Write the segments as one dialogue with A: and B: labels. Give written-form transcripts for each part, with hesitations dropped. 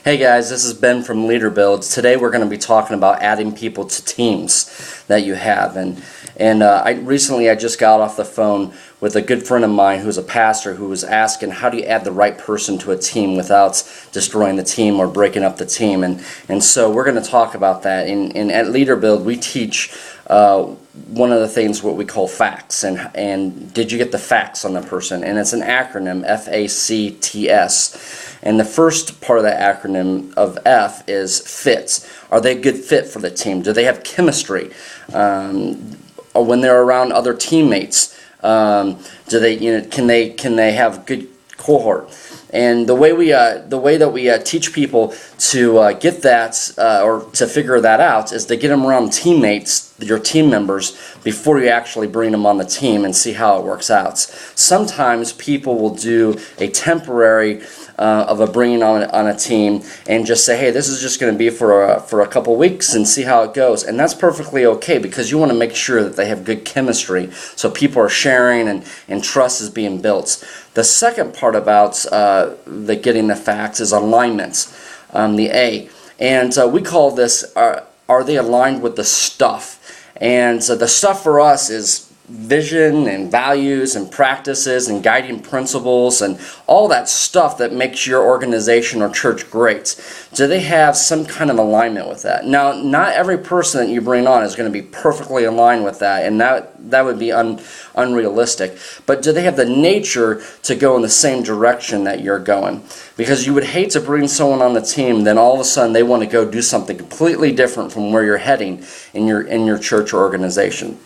A: Hey guys, this is Ben from Leader Builds. Today we're going to be talking about adding people to teams that you have. I recently just got off the phone with a good friend of mine who's a pastor who was asking how do you add the right person to a team without destroying the team or breaking up the team. And so we're going to talk about that. And at Leader Build we teach one of the things what we call F.A.C.T.S. And did you get the facts on the person? And it's an acronym, F.A.C.T.S. And the first part of that acronym of F is fits. Are they a good fit for the team? Do they have chemistry? Or when they're around other teammates, do they, can they have good cohort? And the way that we teach people to get that or to figure that out is to get them around teammates, your team members, before you actually bring them on the team and see how it works out. Sometimes people will do a temporary of a bringing on a team and just say, hey, this is just going to be for a couple weeks and see how it goes. And that's perfectly okay because you want to make sure that they have good chemistry so people are sharing and trust is being built. The second part about the getting the facts is alignments, the A. And we call this, are they aligned with the stuff? And the stuff for us is vision and values and practices and guiding principles and all that stuff that makes your organization or church great. Do they have some kind of alignment with that? Now, not every person that you bring on is going to be perfectly aligned with that, and that would be unrealistic. But do they have the nature to go in the same direction that you're going? Because you would hate to bring someone on the team, then all of a sudden they want to go do something completely different from where you're heading in your church or organization.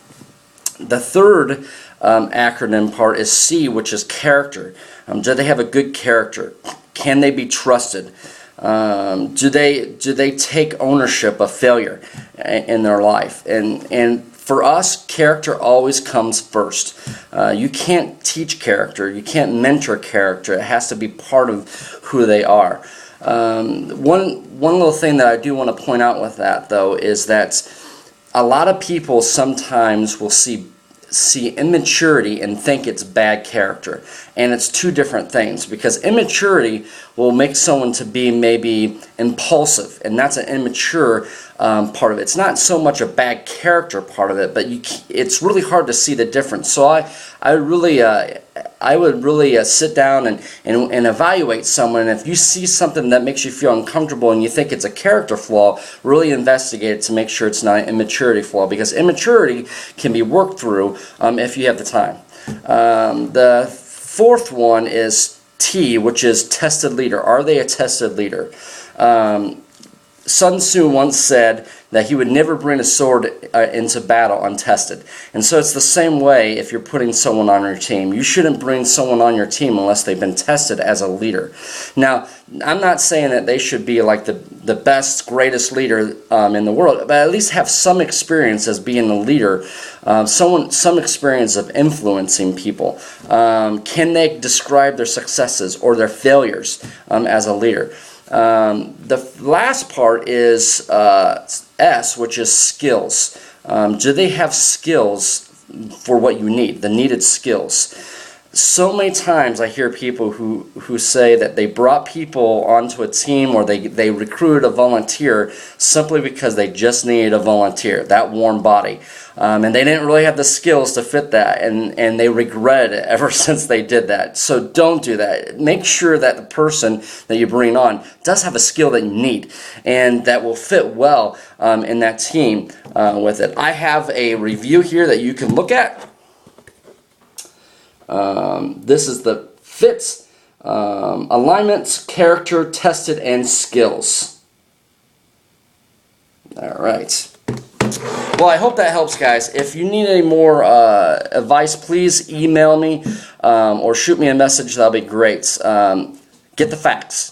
A: The third acronym part is C, which is character. Do they have a good character? Can they be trusted? Do they take ownership of failure in their life? And for us, character always comes first. You can't teach character. You can't mentor character. It has to be part of who they are. One little thing that I do want to point out with that, though, is that a lot of people sometimes will see immaturity and think it's bad character. And it's two different things, because immaturity will make someone to be maybe impulsive, and that's an immature part of it. It's not so much a bad character part of it, but it's really hard to see the difference. So I would really sit down and evaluate someone. And if you see something that makes you feel uncomfortable and you think it's a character flaw, really investigate it to make sure it's not an immaturity flaw, because immaturity can be worked through if you have the time. The fourth one is T, which is tested leader. Are they a tested leader? Sun Tzu once said that he would never bring a sword into battle untested. And so it's the same way if you're putting someone on your team. You shouldn't bring someone on your team unless they've been tested as a leader. Now, I'm not saying that they should be like the best, greatest leader in the world, but at least have some experience as being a leader, some experience of influencing people. Can they describe their successes or their failures as a leader? The last part is S, which is skills. Do they have skills for what you need, the needed skills? So many times I hear people who say that they brought people onto a team or they recruited a volunteer simply because they just needed a volunteer, that warm body. And they didn't really have the skills to fit that, and they regret it ever since they did that. So don't do that. Make sure that the person that you bring on does have a skill that you need and that will fit well in that team with it. I have a review here that you can look at. This is the fits, alignments, character, tested, and skills. All right. Well, I hope that helps, guys. If you need any more advice, please email me or shoot me a message. That'll be great. Get the facts.